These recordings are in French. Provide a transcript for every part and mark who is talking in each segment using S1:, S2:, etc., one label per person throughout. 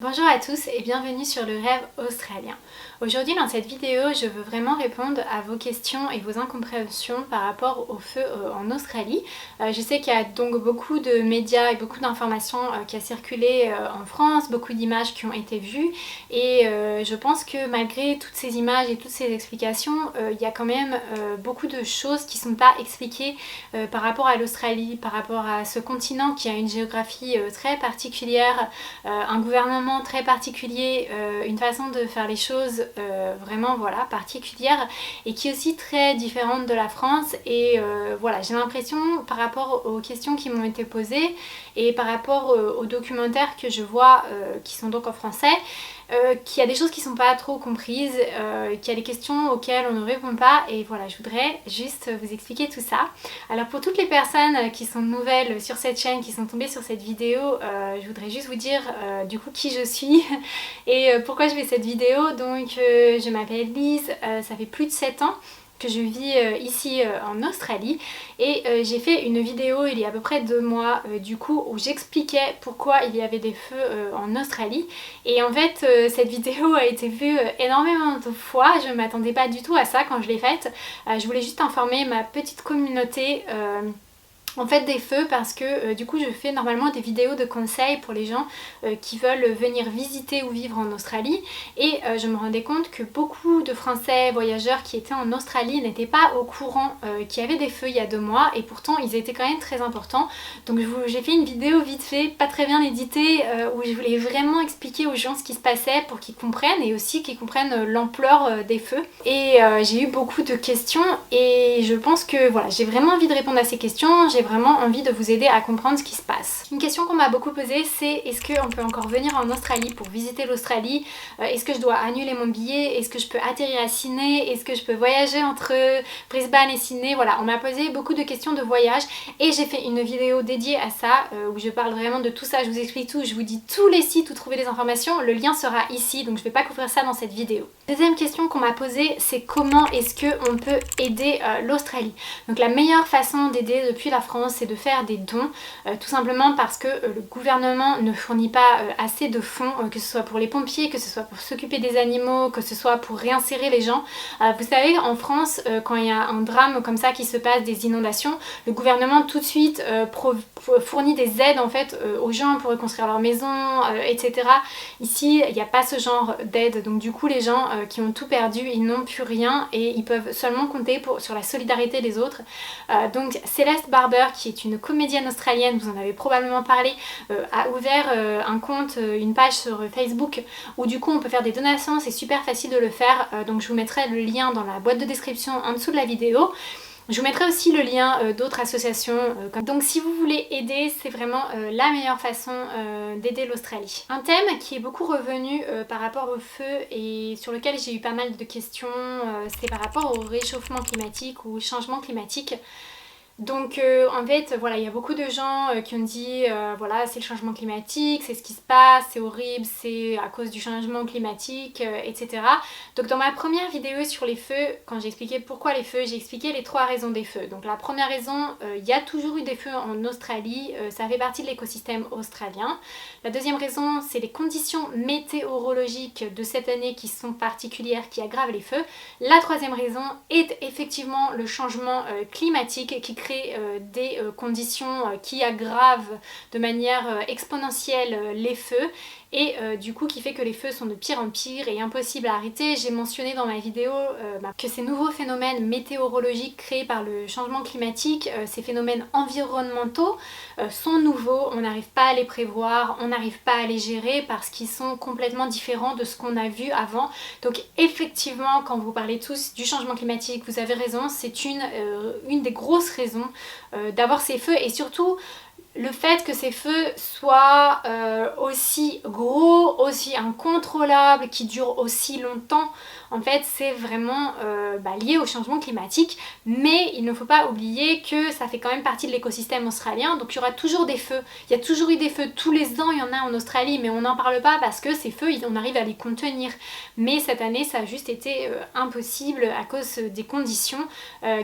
S1: Bonjour à tous et bienvenue sur le rêve australien. Aujourd'hui dans cette vidéo je veux vraiment répondre à vos questions et vos incompréhensions par rapport au feu en Australie. Je sais qu'il y a donc beaucoup de médias et beaucoup d'informations qui a circulé en France, beaucoup d'images qui ont été vues et je pense que malgré toutes ces images et toutes ces explications, il y a quand même beaucoup de choses qui ne sont pas expliquées par rapport à l'Australie, par rapport à ce continent qui a une géographie très particulière, un gouvernement très particulier, une façon de faire les choses vraiment voilà particulière et qui est aussi très différente de la France et voilà, j'ai l'impression par rapport aux questions qui m'ont été posées et par rapport aux documentaires que je vois qui sont donc en français, qu'il y a des choses qui sont pas trop comprises, qu'il y a des questions auxquelles on ne répond pas et voilà, je voudrais juste vous expliquer tout ça. Alors pour toutes les personnes qui sont nouvelles sur cette chaîne, qui sont tombées sur cette vidéo, je voudrais juste vous dire du coup qui je suis et pourquoi je fais cette vidéo. Donc je m'appelle Lise, ça fait plus de 7 ans que je vis ici en Australie et j'ai fait une vidéo il y a à peu près 2 mois du coup où j'expliquais pourquoi il y avait des feux en Australie et en fait cette vidéo a été vue énormément de fois, je ne m'attendais pas du tout à ça quand je l'ai faite. Je voulais juste informer ma petite communauté en fait des feux parce que du coup je fais normalement des vidéos de conseils pour les gens qui veulent venir visiter ou vivre en Australie et je me rendais compte que beaucoup de Français voyageurs qui étaient en Australie n'étaient pas au courant qu'il y avait des feux il y a 2 mois et pourtant ils étaient quand même très importants. Donc j'ai fait une vidéo vite fait, pas très bien éditée, où je voulais vraiment expliquer aux gens ce qui se passait pour qu'ils comprennent et aussi qu'ils comprennent l'ampleur des feux. Et j'ai eu beaucoup de questions et je pense que voilà, j'ai vraiment envie de répondre à ces questions, j'ai vraiment envie de vous aider à comprendre ce qui se passe. Une question qu'on m'a beaucoup posée, c'est est-ce qu'on peut encore venir en Australie pour visiter l'Australie? Est-ce que je dois annuler mon billet? Est-ce que je peux atterrir à Sydney? Est-ce que je peux voyager entre Brisbane et Sydney? Voilà, on m'a posé beaucoup de questions de voyage et j'ai fait une vidéo dédiée à ça où je parle vraiment de tout ça, je vous explique tout, je vous dis tous les sites où trouver des informations, le lien sera ici, donc je vais pas couvrir ça dans cette vidéo. Deuxième question qu'on m'a posée, c'est comment est-ce qu'on peut aider l'Australie? Donc la meilleure façon d'aider depuis la France, c'est de faire des dons, tout simplement parce que le gouvernement ne fournit pas assez de fonds, que ce soit pour les pompiers, que ce soit pour s'occuper des animaux, que ce soit pour réinsérer les gens. Vous savez, en France, quand il y a un drame comme ça qui se passe, des inondations, le gouvernement tout de suite fournit des aides en fait aux gens pour reconstruire leur maison, etc. Ici, il n'y a pas ce genre d'aide, donc du coup les gens qui ont tout perdu, ils n'ont plus rien et ils peuvent seulement compter sur la solidarité des autres. Donc Céleste Barber, qui est une comédienne australienne, vous en avez probablement parlé, a ouvert un compte, une page sur Facebook où du coup on peut faire des donations, c'est super facile de le faire, donc je vous mettrai le lien dans la boîte de description en dessous de la vidéo. Je vous mettrai aussi le lien d'autres associations. Donc si vous voulez aider, c'est vraiment la meilleure façon d'aider l'Australie. Un thème qui est beaucoup revenu par rapport au feu et sur lequel j'ai eu pas mal de questions, c'est par rapport au réchauffement climatique ou au changement climatique. Donc en fait voilà, il y a beaucoup de gens qui ont dit voilà, c'est le changement climatique, c'est ce qui se passe, c'est horrible, c'est à cause du changement climatique, etc. Donc dans ma première vidéo sur les feux, quand j'ai expliqué pourquoi les feux, j'ai expliqué les 3 raisons des feux. Donc la première raison, il y a toujours eu des feux en Australie, ça fait partie de l'écosystème australien. La deuxième raison, c'est les conditions météorologiques de cette année qui sont particulières, qui aggravent les feux. La troisième raison est effectivement le changement climatique qui crée des conditions qui aggravent de manière exponentielle les feux et du coup qui fait que les feux sont de pire en pire et impossibles à arrêter. J'ai mentionné dans ma vidéo que ces nouveaux phénomènes météorologiques créés par le changement climatique, ces phénomènes environnementaux sont nouveaux, on n'arrive pas à les prévoir, on n'arrive pas à les gérer parce qu'ils sont complètement différents de ce qu'on a vu avant. Donc effectivement, quand vous parlez tous du changement climatique, vous avez raison, c'est une des grosses raisons d'avoir ces feux et surtout le fait que ces feux soient aussi gros, aussi incontrôlables, qui durent aussi longtemps, en fait c'est vraiment lié au changement climatique, mais il ne faut pas oublier que ça fait quand même partie de l'écosystème australien, donc il y aura toujours des feux, il y a toujours eu des feux, tous les ans il y en a en Australie, mais on n'en parle pas parce que ces feux on arrive à les contenir, mais cette année ça a juste été impossible à cause des conditions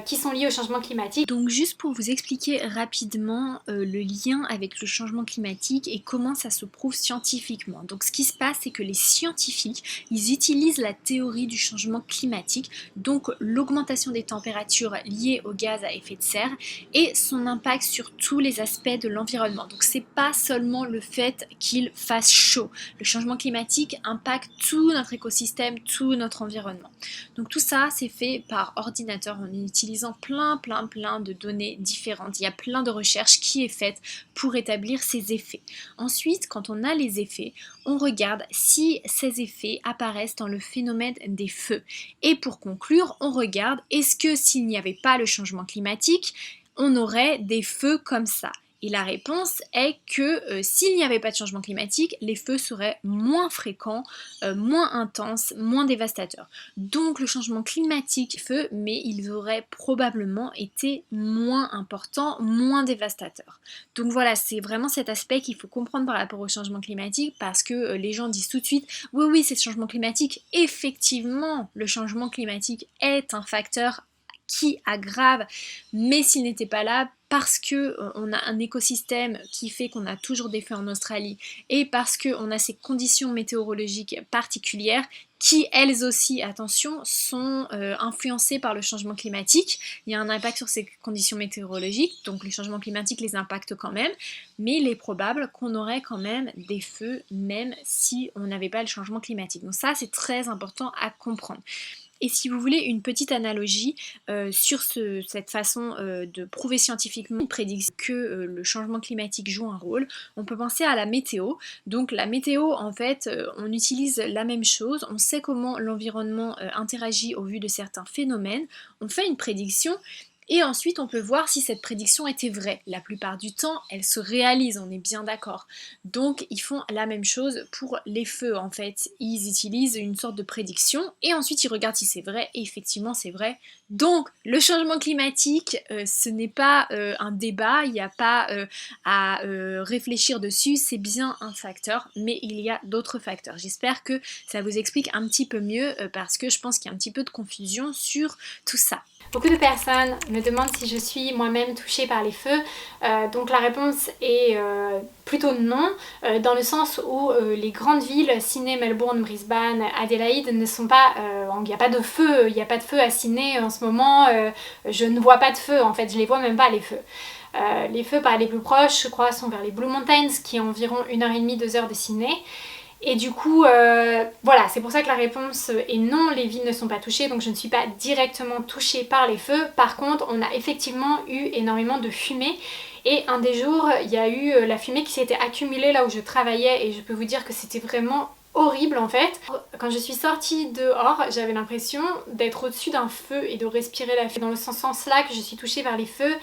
S1: qui sont liées au changement climatique.
S2: Donc juste pour vous expliquer rapidement le lien avec le changement climatique et comment ça se prouve scientifiquement. Donc ce qui se passe, c'est que les scientifiques, ils utilisent la théorie du changement climatique, donc l'augmentation des températures liées aux gaz à effet de serre et son impact sur tous les aspects de l'environnement. Donc c'est pas seulement le fait qu'il fasse chaud. Le changement climatique impacte tout notre écosystème, tout notre environnement. Donc tout ça, c'est fait par ordinateur en utilisant plein de données différentes. Il y a plein de recherches qui est faite pour établir ces effets. Ensuite, quand on a les effets, on regarde si ces effets apparaissent dans le phénomène des feux. Et pour conclure, on regarde est-ce que s'il n'y avait pas le changement climatique, on aurait des feux comme ça. Et la réponse est que s'il n'y avait pas de changement climatique, les feux seraient moins fréquents, moins intenses, moins dévastateurs. Donc le changement climatique feu, mais ils auraient probablement été moins importants, moins dévastateurs. Donc voilà, c'est vraiment cet aspect qu'il faut comprendre par rapport au changement climatique parce que les gens disent tout de suite oui, c'est le changement climatique. Effectivement, le changement climatique est un facteur qui aggrave, mais s'il n'était pas là, parce que on a un écosystème qui fait qu'on a toujours des feux en Australie et parce qu'on a ces conditions météorologiques particulières qui elles aussi, attention, sont influencées par le changement climatique. Il y a un impact sur ces conditions météorologiques, donc le changement climatique les impacte quand même, mais il est probable qu'on aurait quand même des feux même si on n'avait pas le changement climatique. Donc ça, c'est très important à comprendre. Et si vous voulez une petite analogie sur cette façon de prouver scientifiquement une prédiction que le changement climatique joue un rôle, on peut penser à la météo. Donc la météo, en fait, on utilise la même chose, on sait comment l'environnement interagit au vu de certains phénomènes, on fait une prédiction. Et ensuite, on peut voir si cette prédiction était vraie. La plupart du temps, elle se réalise, on est bien d'accord. Donc, ils font la même chose pour les feux, en fait. Ils utilisent une sorte de prédiction et ensuite, ils regardent si c'est vrai. Et effectivement, c'est vrai. Donc, le changement climatique, ce n'est pas un débat, il n'y a pas à réfléchir dessus, c'est bien un facteur, mais il y a d'autres facteurs. J'espère que ça vous explique un petit peu mieux parce que je pense qu'il y a un petit peu de confusion sur tout ça.
S1: Beaucoup de personnes me demandent si je suis moi-même touchée par les feux. Donc la réponse est plutôt non, dans le sens où les grandes villes, Sydney, Melbourne, Brisbane, Adélaïde, ne sont pas... il n'y a pas de feu, il n'y a pas de feu à Sydney en ce moment. Je ne vois pas de feu, en fait, je les vois même pas les feux. Les feux par les plus proches, je crois, sont vers les Blue Mountains, qui est environ 1h30, 2h de Sydney. Et du coup, voilà, c'est pour ça que la réponse est non, les villes ne sont pas touchées, donc je ne suis pas directement touchée par les feux. Par contre, on a effectivement eu énormément de fumée. Et un des jours, il y a eu la fumée qui s'était accumulée là où je travaillais et je peux vous dire que c'était vraiment horrible en fait. Quand je suis sortie dehors, j'avais l'impression d'être au-dessus d'un feu et de respirer la fumée. Dans le sens là que je suis touchée par les feux.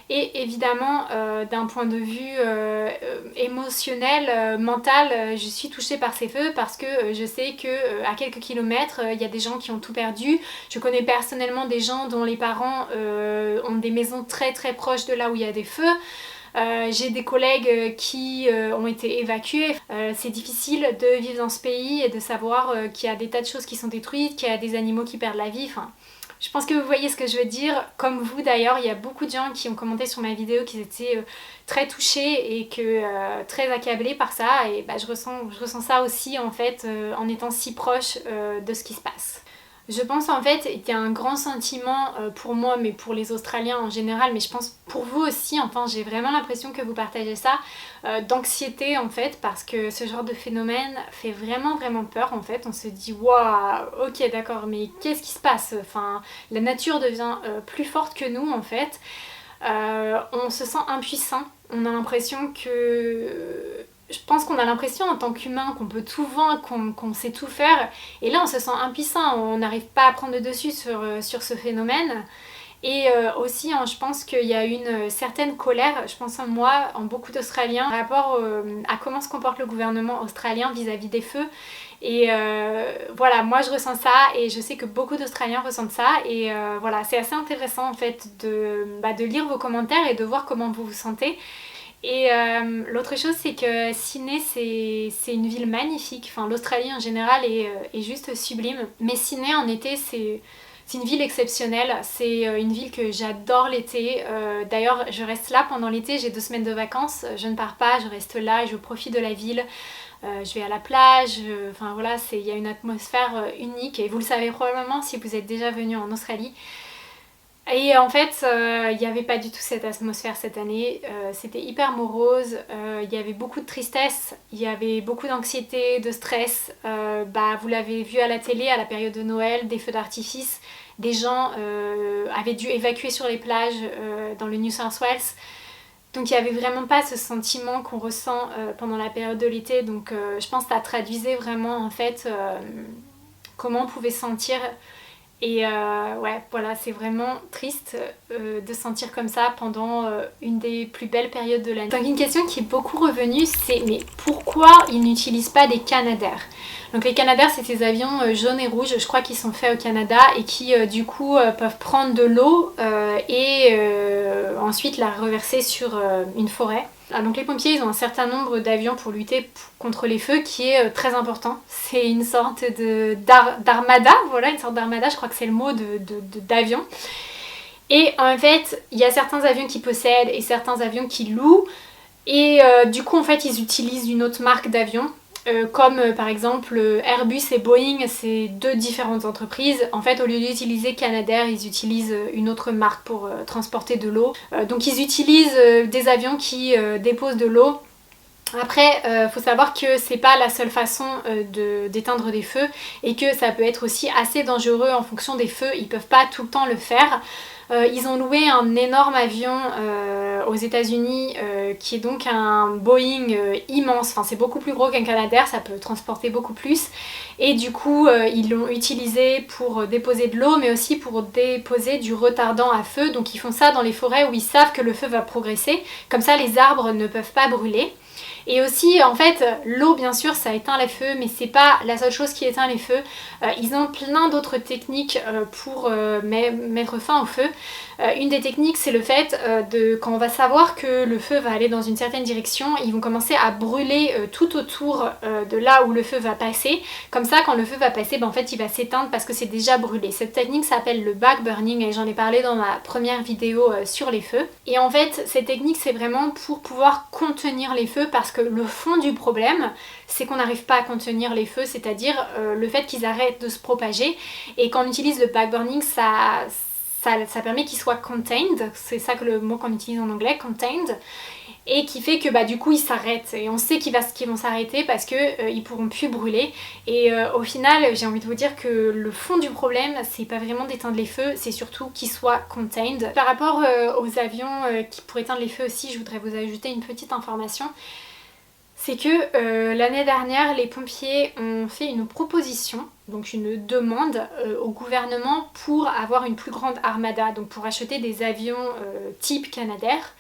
S1: Et évidemment, d'un point de vue émotionnel, mental, je suis touchée par ces feux parce que je sais que à quelques kilomètres, il y a des gens qui ont tout perdu. Je connais personnellement des gens dont les parents ont des maisons très proches de là où il y a des feux. J'ai des collègues qui ont été évacués. C'est difficile de vivre dans ce pays et de savoir qu'il y a des tas de choses qui sont détruites, qu'il y a des animaux qui perdent la vie. Enfin, je pense que vous voyez ce que je veux dire. Comme vous d'ailleurs, il y a beaucoup de gens qui ont commenté sur ma vidéo qui étaient très touchés et très accablés par ça. Et bah, je ressens ça aussi en fait en étant si proche de ce qui se passe. Je pense en fait qu'il y a un grand sentiment pour moi, mais pour les Australiens en général, mais je pense pour vous aussi, enfin j'ai vraiment l'impression que vous partagez ça, d'anxiété en fait, parce que ce genre de phénomène fait vraiment peur en fait. On se dit waouh, ok d'accord, mais qu'est-ce qui se passe? Enfin, la nature devient plus forte que nous en fait. On se sent impuissant, on a l'impression que... Je pense qu'on a l'impression en tant qu'humain qu'on peut tout vaincre, qu'on sait tout faire, et là on se sent impuissant, on n'arrive pas à prendre le dessus sur ce phénomène. Et aussi je pense qu'il y a une certaine colère, je pense en moi, en beaucoup d'Australiens, par rapport à comment se comporte le gouvernement australien vis-à-vis des feux. Et voilà, moi je ressens ça et je sais que beaucoup d'Australiens ressentent ça et voilà, c'est assez intéressant en fait de lire vos commentaires et de voir comment vous vous sentez. Et l'autre chose c'est que Sydney c'est une ville magnifique, enfin l'Australie en général est juste sublime, mais Sydney en été c'est une ville exceptionnelle, c'est une ville que j'adore l'été, d'ailleurs je reste là pendant l'été, j'ai 2 semaines de vacances, je ne pars pas, je reste là et je profite de la ville. je vais à la plage, enfin voilà, il y a une atmosphère unique et vous le savez probablement si vous êtes déjà venu en Australie. Et en fait, il n'y avait pas du tout cette atmosphère cette année, c'était hyper morose, il y avait beaucoup de tristesse, il y avait beaucoup d'anxiété, de stress, vous l'avez vu à la télé à la période de Noël, des feux d'artifice, des gens avaient dû évacuer sur les plages dans le New South Wales. Donc il n'y avait vraiment pas ce sentiment qu'on ressent pendant la période de l'été, donc je pense que ça traduisait vraiment en fait comment on pouvait se sentir. Et ouais, voilà, c'est vraiment triste de se sentir comme ça pendant une des plus belles périodes de l'année. Donc une question qui est beaucoup revenue, c'est mais pourquoi ils n'utilisent pas des Canadair? Donc les Canadair, c'est ces avions jaunes et rouges, je crois qu'ils sont faits au Canada et qui du coup peuvent prendre de l'eau et ensuite la reverser sur une forêt. Ah, donc les pompiers, ils ont un certain nombre d'avions pour lutter contre les feux qui est très important. C'est une sorte d'armada, voilà, une sorte d'armada, je crois que c'est le mot d'avion. Et en fait, il y a certains avions qui possèdent et certains avions qui louent. Et du coup, en fait, ils utilisent une autre marque d'avion. Comme par exemple Airbus et Boeing, c'est deux différentes entreprises. En fait, au lieu d'utiliser Canadair, ils utilisent une autre marque pour transporter de l'eau. Donc ils utilisent des avions qui déposent de l'eau. Après, faut savoir que c'est pas la seule façon d'éteindre des feux et que ça peut être aussi assez dangereux en fonction des feux. Ils peuvent pas tout le temps le faire. Ils ont loué un énorme avion aux États-Unis qui est donc un Boeing immense, enfin c'est beaucoup plus gros qu'un Canadair, ça peut transporter beaucoup plus. Et du coup, ils l'ont utilisé pour déposer de l'eau, mais aussi pour déposer du retardant à feu. Donc ils font ça dans les forêts où ils savent que le feu va progresser. Comme ça, les arbres ne peuvent pas brûler. Et aussi, en fait, l'eau, bien sûr, ça éteint les feux, mais c'est pas la seule chose qui éteint les feux. Ils ont plein d'autres techniques pour mettre fin au feu. Une des techniques, c'est le fait quand on va savoir que le feu va aller dans une certaine direction, ils vont commencer à brûler tout autour de là où le feu va passer. Comme ça, quand le feu va passer, en fait, il va s'éteindre parce que c'est déjà brûlé. Cette technique s'appelle le back burning et j'en ai parlé dans ma première vidéo sur les feux. Et en fait, cette technique, c'est vraiment pour pouvoir contenir les feux parce que le fond du problème, c'est qu'on n'arrive pas à contenir les feux, c'est-à-dire le fait qu'ils arrêtent de se propager. Et quand on utilise le back burning, ça permet qu'ils soient contained, c'est ça que le mot qu'on utilise en anglais, contained, et qui fait que du coup ils s'arrêtent et on sait qu'ils vont s'arrêter parce que ils pourront plus brûler. Et au final, j'ai envie de vous dire que le fond du problème, c'est pas vraiment d'éteindre les feux, c'est surtout qu'ils soient contained. Par rapport aux avions qui pourraient éteindre les feux aussi, je voudrais vous ajouter une petite information. C'est que l'année dernière, les pompiers ont fait une proposition, donc une demande au gouvernement pour avoir une plus grande armada, donc pour acheter des avions type Canadair.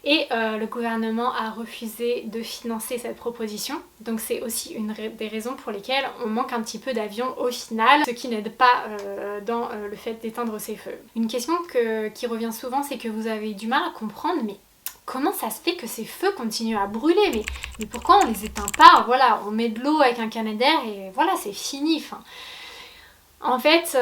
S1: Et le gouvernement a refusé de financer cette proposition. Donc c'est aussi une des raisons pour lesquelles on manque un petit peu d'avions au final, ce qui n'aide pas dans le fait d'éteindre ces feux. Une question qui revient souvent, c'est que vous avez du mal à comprendre, mais comment ça se fait que ces feux continuent à brûler, mais pourquoi on les éteint pas? Voilà, on met de l'eau avec un Canadair et voilà, c'est fini. Enfin, en fait,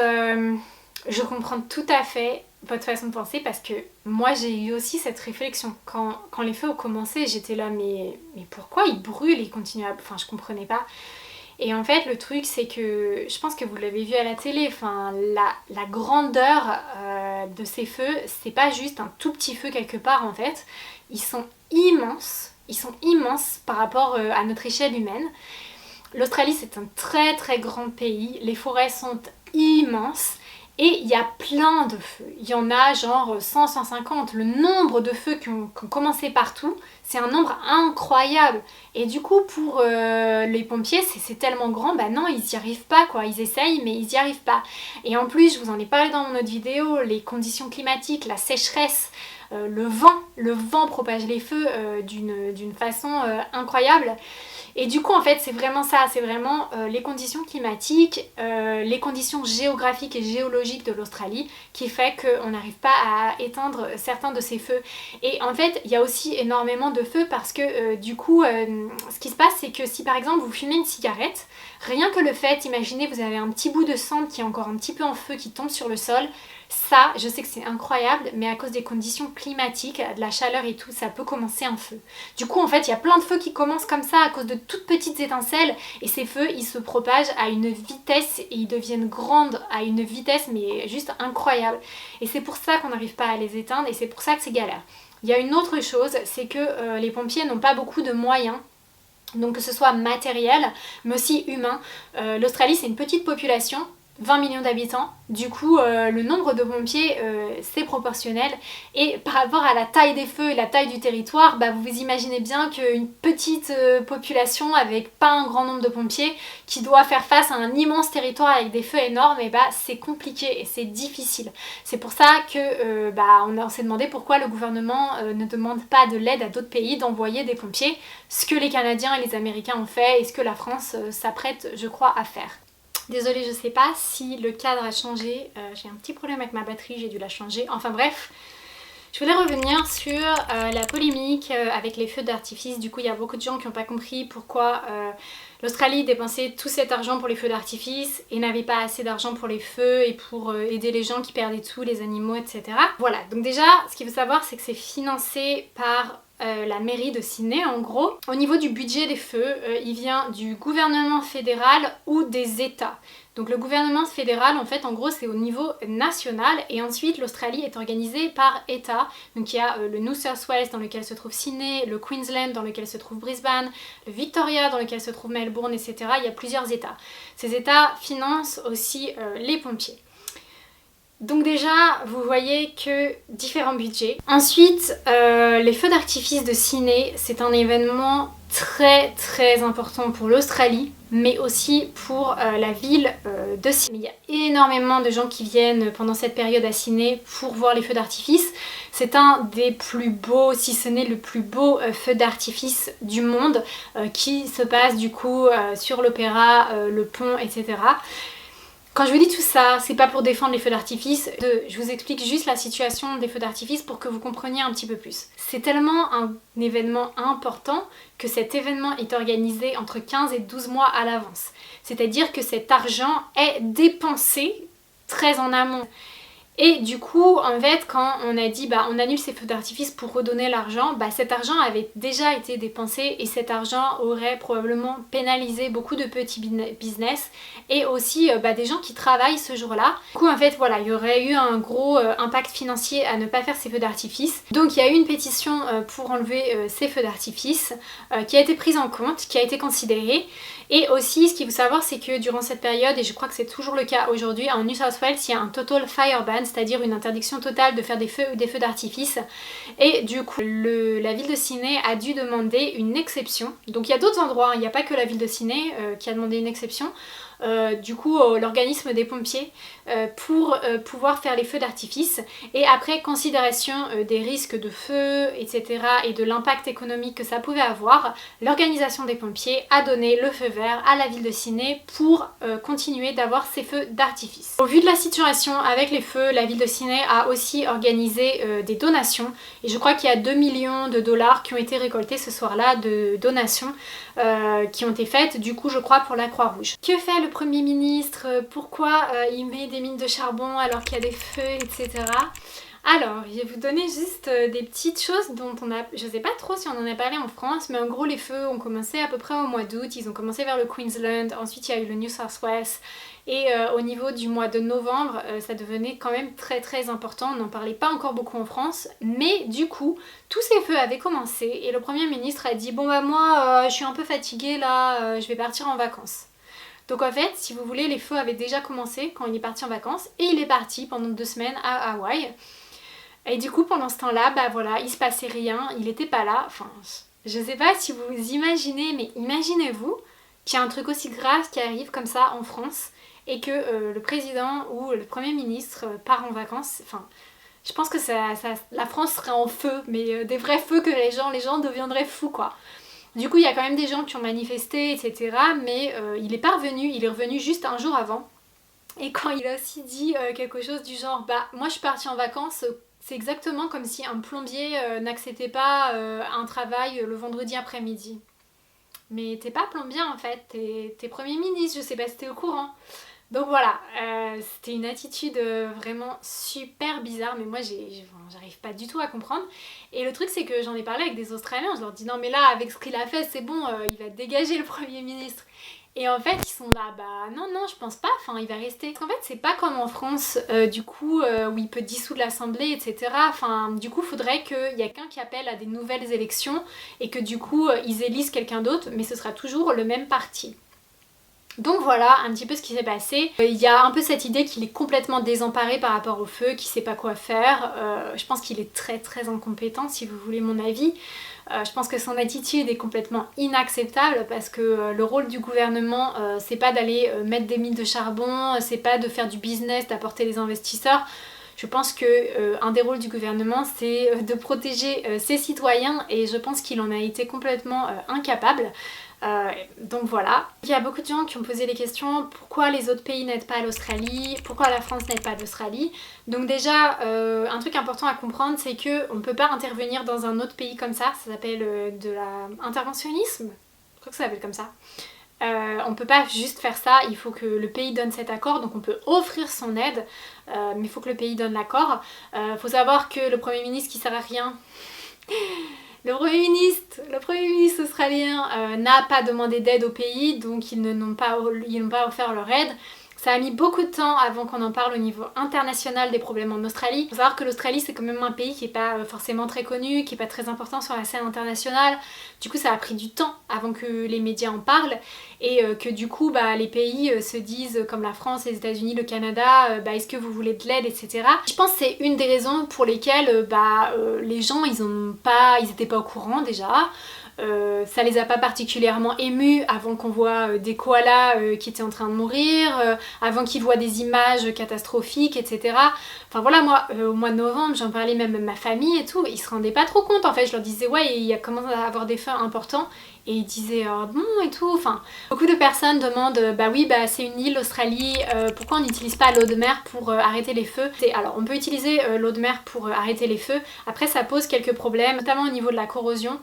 S1: je comprends tout à fait votre façon de penser parce que moi j'ai eu aussi cette réflexion. Quand les feux ont commencé, j'étais là, mais pourquoi ils brûlent et ils continuent à... Enfin, je comprenais pas. Et en fait, le truc, c'est que je pense que vous l'avez vu à la télé, enfin, la grandeur de ces feux, c'est pas juste un tout petit feu quelque part en fait. Ils sont immenses par rapport à notre échelle humaine. L'Australie, c'est un très très grand pays, les forêts sont immenses. Et il y a plein de feux, il y en a genre 100, 150, le nombre de feux qui ont commencé partout, c'est un nombre incroyable. Et du coup pour les pompiers c'est tellement grand, non ils y arrivent pas quoi, ils essayent mais ils y arrivent pas. Et en plus je vous en ai parlé dans mon autre vidéo, les conditions climatiques, la sécheresse, le vent propage les feux d'une façon incroyable. Et du coup en fait c'est vraiment ça, c'est vraiment les conditions climatiques, les conditions géographiques et géologiques de l'Australie qui fait qu'on n'arrive pas à éteindre certains de ces feux. Et en fait il y a aussi énormément de feux parce que du coup ce qui se passe c'est que si par exemple vous fumez une cigarette, rien que le fait, imaginez vous avez un petit bout de cendre qui est encore un petit peu en feu qui tombe sur le sol, Ça, je sais que c'est incroyable, mais à cause des conditions climatiques, de la chaleur et tout, ça peut commencer un feu. Du coup, en fait, il y a plein de feux qui commencent comme ça à cause de toutes petites étincelles, et ces feux, ils se propagent à une vitesse et ils deviennent grandes à une vitesse, mais juste incroyable. Et c'est pour ça qu'on n'arrive pas à les éteindre, et c'est pour ça que c'est galère. Il y a une autre chose, c'est que les pompiers n'ont pas beaucoup de moyens. Donc que ce soit matériel, mais aussi humain. L'Australie, c'est une petite population, 20 millions d'habitants, du coup le nombre de pompiers c'est proportionnel, et par rapport à la taille des feux et la taille du territoire, vous vous imaginez bien qu'une petite population avec pas un grand nombre de pompiers qui doit faire face à un immense territoire avec des feux énormes, et c'est compliqué et c'est difficile. C'est pour ça que on s'est demandé pourquoi le gouvernement ne demande pas de l'aide à d'autres pays d'envoyer des pompiers, ce que les Canadiens et les Américains ont fait et ce que la France s'apprête, je crois, à faire. Désolée, je sais pas si le cadre a changé, j'ai un petit problème avec ma batterie, j'ai dû la changer. Enfin bref, je voulais revenir sur la polémique avec les feux d'artifice. Du coup, il y a beaucoup de gens qui n'ont pas compris pourquoi l'Australie dépensait tout cet argent pour les feux d'artifice et n'avait pas assez d'argent pour les feux et pour aider les gens qui perdaient tout, les animaux, etc. Voilà, donc déjà, ce qu'il faut savoir, c'est que c'est financé par la mairie de Sydney en gros. Au niveau du budget des feux, il vient du gouvernement fédéral ou des États. Donc le gouvernement fédéral, en fait, en gros, c'est au niveau national, et ensuite l'Australie est organisée par État. Donc il y a le New South Wales dans lequel se trouve Sydney, le Queensland dans lequel se trouve Brisbane, le Victoria dans lequel se trouve Melbourne, etc. Il y a plusieurs États. Ces États financent aussi les pompiers. Donc déjà, vous voyez que différents budgets. Ensuite, les feux d'artifice de Sydney, c'est un événement très très important pour l'Australie, mais aussi pour la ville de Sydney. Il y a énormément de gens qui viennent pendant cette période à Sydney pour voir les feux d'artifice. C'est un des plus beaux, si ce n'est le plus beau feu d'artifice du monde, qui se passe du coup sur l'opéra, le pont, etc. Quand je vous dis tout ça, c'est pas pour défendre les feux d'artifice, je vous explique juste la situation des feux d'artifice pour que vous compreniez un petit peu plus. C'est tellement un événement important que cet événement est organisé entre 15 et 12 mois à l'avance. C'est-à-dire que cet argent est dépensé très en amont. Et du coup, en fait, quand on a dit on annule ces feux d'artifice pour redonner l'argent, cet argent avait déjà été dépensé et cet argent aurait probablement pénalisé beaucoup de petits business et aussi des gens qui travaillent ce jour-là. Du coup, en fait, voilà, il y aurait eu un gros impact financier à ne pas faire ces feux d'artifice. Donc il y a eu une pétition pour enlever ces feux d'artifice qui a été prise en compte, qui a été considérée. Et aussi, ce qu'il faut savoir, c'est que durant cette période, et je crois que c'est toujours le cas aujourd'hui, en New South Wales, il y a un total fire ban, c'est-à-dire une interdiction totale de faire des feux d'artifice. Et du coup, la ville de Sydney a dû demander une exception. Donc il y a d'autres endroits, il n'y a pas que la ville de Sydney qui a demandé une exception. Du coup l'organisme des pompiers pour pouvoir faire les feux d'artifice, et après considération des risques de feu, etc., et de l'impact économique que ça pouvait avoir, l'organisation des pompiers a donné le feu vert à la ville de Sydney pour continuer d'avoir ces feux d'artifice. Au vu de la situation avec les feux, la ville de Sydney a aussi organisé des donations, et je crois qu'il y a 2 millions de dollars qui ont été récoltés ce soir-là de donations qui ont été faites, du coup je crois pour la Croix-Rouge. Que fait le Premier ministre? Pourquoi il met des mines de charbon alors qu'il y a des feux, etc. Alors, je vais vous donner juste des petites choses dont on a... Je sais pas trop si on en a parlé en France, mais en gros les feux ont commencé à peu près au mois d'août, ils ont commencé vers le Queensland, ensuite il y a eu le New South Wales, et au niveau du mois de novembre, ça devenait quand même très très important, on n'en parlait pas encore beaucoup en France, mais du coup, tous ces feux avaient commencé, et le Premier ministre a dit « Bon moi, je suis un peu fatiguée là, je vais partir en vacances ». Donc en fait, si vous voulez, les feux avaient déjà commencé quand il est parti en vacances, et il est parti pendant 2 semaines à Hawaï. Et du coup, pendant ce temps-là, voilà, il se passait rien, il était pas là. Enfin, je sais pas si vous imaginez, mais imaginez-vous qu'il y a un truc aussi grave qui arrive comme ça en France et que le président ou le Premier ministre part en vacances. Enfin, je pense que la France serait en feu, mais des vrais feux que les gens deviendraient fous, quoi. Du coup, il y a quand même des gens qui ont manifesté, etc. Mais il est pas revenu, il est revenu juste un jour avant. Et quand il a aussi dit quelque chose du genre « moi je suis partie en vacances », c'est exactement comme si un plombier n'acceptait pas un travail le vendredi après-midi. Mais t'es pas plombier en fait, t'es Premier ministre, je sais pas si t'es au courant. Donc voilà, c'était une attitude vraiment super bizarre, mais moi j'arrive pas du tout à comprendre. Et le truc c'est que j'en ai parlé avec des Australiens, je leur dis non mais là avec ce qu'il a fait c'est bon, il va dégager le Premier ministre. Et en fait ils sont là, bah non non je pense pas, enfin il va rester. Parce qu'en fait c'est pas comme en France, du coup où il peut dissoudre l'Assemblée etc. Enfin du coup faudrait qu'il y ait quelqu'un qui appelle à des nouvelles élections et que du coup ils élisent quelqu'un d'autre, mais ce sera toujours le même parti. Donc voilà un petit peu ce qui s'est passé. Il y a un peu cette idée qu'il est complètement désemparé par rapport au feu, qu'il sait pas quoi faire. Je pense qu'il est très très incompétent si vous voulez mon avis. Je pense que son attitude est complètement inacceptable parce que le rôle du gouvernement c'est pas d'aller mettre des mines de charbon, c'est pas de faire du business, d'apporter les investisseurs. Je pense que un des rôles du gouvernement c'est de protéger ses citoyens et je pense qu'il en a été complètement incapable. Donc voilà. Il y a beaucoup de gens qui ont posé les questions pourquoi les autres pays n'aident pas l'Australie, pourquoi la France n'aide pas l'Australie. Donc déjà, un truc important à comprendre, c'est qu'on ne peut pas intervenir dans un autre pays comme ça s'appelle de l'interventionnisme, je crois que ça s'appelle comme ça. On ne peut pas juste faire ça, il faut que le pays donne cet accord, donc on peut offrir son aide, mais il faut que le pays donne l'accord. Faut savoir que le Premier ministre qui sert à rien... Le Premier ministre australien n'a pas demandé d'aide au pays, donc ils n'ont pas offert leur aide. Ça a mis beaucoup de temps avant qu'on en parle au niveau international des problèmes en Australie. Il faut savoir que l'Australie c'est quand même un pays qui n'est pas forcément très connu, qui n'est pas très important sur la scène internationale. Du coup ça a pris du temps avant que les médias en parlent et que du coup les pays se disent comme la France, les États-Unis, le Canada, est-ce que vous voulez de l'aide, etc. Je pense que c'est une des raisons pour lesquelles les gens ils étaient pas au courant déjà. Ça les a pas particulièrement émus avant qu'on voit des koalas qui étaient en train de mourir, avant qu'ils voient des images catastrophiques, etc. Enfin voilà, moi au mois de novembre, j'en parlais même à ma famille et tout, ils se rendaient pas trop compte en fait. Je leur disais ouais, il y a commencé à avoir des feux importants et ils disaient ah bon et tout. Enfin, beaucoup de personnes demandent c'est une île l'Australie, pourquoi on n'utilise pas l'eau de mer pour arrêter les feux. Alors on peut utiliser l'eau de mer pour arrêter les feux, après ça pose quelques problèmes, notamment au niveau de la corrosion.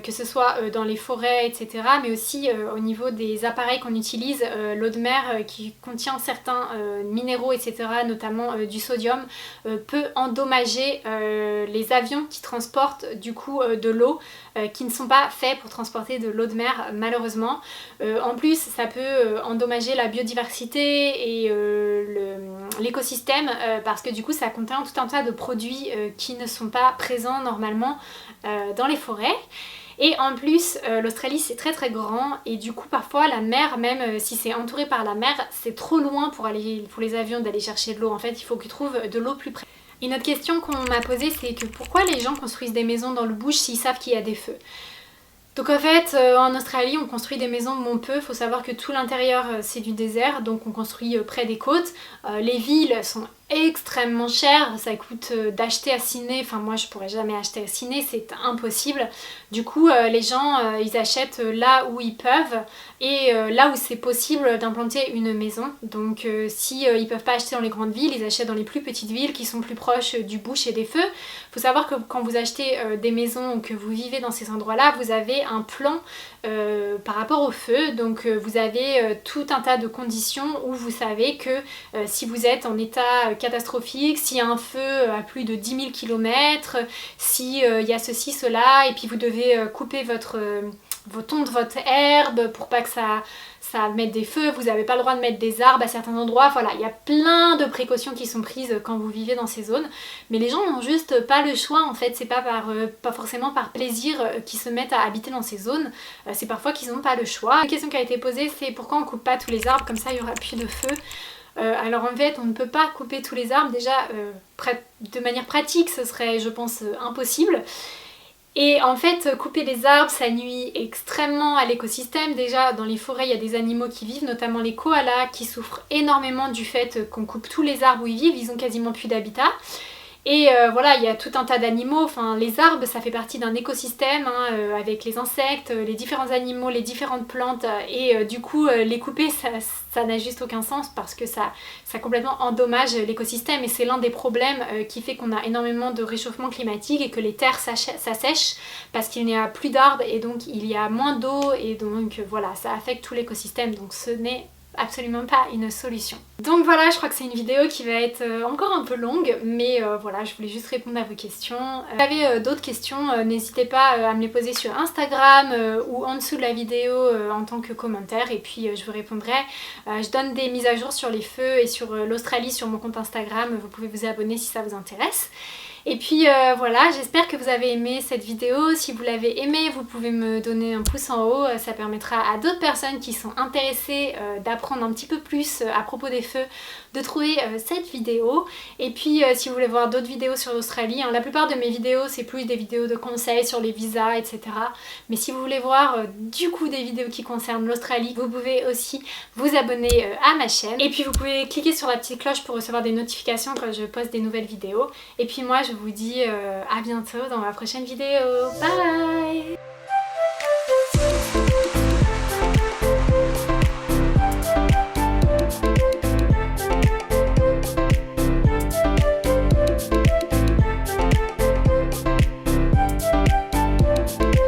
S1: Que ce soit dans les forêts, etc. Mais aussi au niveau des appareils qu'on utilise, l'eau de mer qui contient certains minéraux, etc. Notamment du sodium, peut endommager les avions qui transportent du coup de l'eau, qui ne sont pas faits pour transporter de l'eau de mer malheureusement. En plus ça peut endommager la biodiversité et l'écosystème parce que du coup ça contient tout un tas de produits qui ne sont pas présents normalement dans les forêts. Et en plus, l'Australie c'est très très grand et du coup parfois la mer, même si c'est entouré par la mer, c'est trop loin pour les avions d'aller chercher de l'eau. En fait, il faut qu'ils trouvent de l'eau plus près. Une autre question qu'on m'a posée, c'est que pourquoi les gens construisent des maisons dans le bush s'ils savent qu'il y a des feux? Donc en fait, en Australie, on construit des maisons où on peut. Il faut savoir que tout l'intérieur, c'est du désert, donc on construit près des côtes. Les villes sont extrêmement chères, ça coûte d'acheter à Sydney, enfin moi je pourrais jamais acheter à Sydney, c'est impossible. Du coup, les gens, ils achètent là où ils peuvent et là où c'est possible d'implanter une maison. Donc si ils peuvent pas acheter dans les grandes villes, ils achètent dans les plus petites villes qui sont plus proches du bush et des feux. Faut savoir que quand vous achetez des maisons ou que vous vivez dans ces endroits-là, vous avez un plan par rapport au feu. Donc vous avez tout un tas de conditions où vous savez que si vous êtes en état catastrophique, s'il y a un feu à plus de 10 000 km, s'il y a ceci, cela, et puis vous devez couper tondre votre herbe pour pas que ça mette des feux, vous n'avez pas le droit de mettre des arbres à certains endroits, voilà, il y a plein de précautions qui sont prises quand vous vivez dans ces zones, mais les gens n'ont juste pas le choix en fait, c'est pas forcément par plaisir qu'ils se mettent à habiter dans ces zones, c'est parfois qu'ils n'ont pas le choix. Une question qui a été posée c'est pourquoi on coupe pas tous les arbres, comme ça il y aura plus de feu. Alors en fait on ne peut pas couper tous les arbres, déjà de manière pratique ce serait je pense impossible. Et en fait, couper les arbres, ça nuit extrêmement à l'écosystème. Déjà, dans les forêts, il y a des animaux qui vivent, notamment les koalas, qui souffrent énormément du fait qu'on coupe tous les arbres où ils vivent. Ils ont quasiment plus d'habitat. Et voilà, il y a tout un tas d'animaux, enfin les arbres ça fait partie d'un écosystème avec les insectes, les différents animaux, les différentes plantes et du coup les couper ça n'a juste aucun sens parce que ça complètement endommage l'écosystème et c'est l'un des problèmes qui fait qu'on a énormément de réchauffement climatique et que les terres s'assèchent parce qu'il n'y a plus d'arbres et donc il y a moins d'eau et donc voilà ça affecte tout l'écosystème donc ce n'est absolument pas une solution. Donc voilà, je crois que c'est une vidéo qui va être encore un peu longue, mais voilà, je voulais juste répondre à vos questions. Si vous avez d'autres questions, n'hésitez pas à me les poser sur Instagram ou en dessous de la vidéo en tant que commentaire, et puis je vous répondrai. Je donne des mises à jour sur les feux et sur l'Australie sur mon compte Instagram, vous pouvez vous abonner si ça vous intéresse. Et puis voilà, j'espère que vous avez aimé cette vidéo. Si vous l'avez aimée, vous pouvez me donner un pouce en haut. Ça permettra à d'autres personnes qui sont intéressées d'apprendre un petit peu plus à propos des feux de trouver cette vidéo. Et puis si vous voulez voir d'autres vidéos sur l'Australie, la plupart de mes vidéos c'est plus des vidéos de conseils sur les visas, etc. Mais si vous voulez voir du coup des vidéos qui concernent l'Australie, vous pouvez aussi vous abonner à ma chaîne. Et puis vous pouvez cliquer sur la petite cloche pour recevoir des notifications quand je poste des nouvelles vidéos. Et puis moi je vous dis à bientôt dans ma prochaine vidéo. Bye!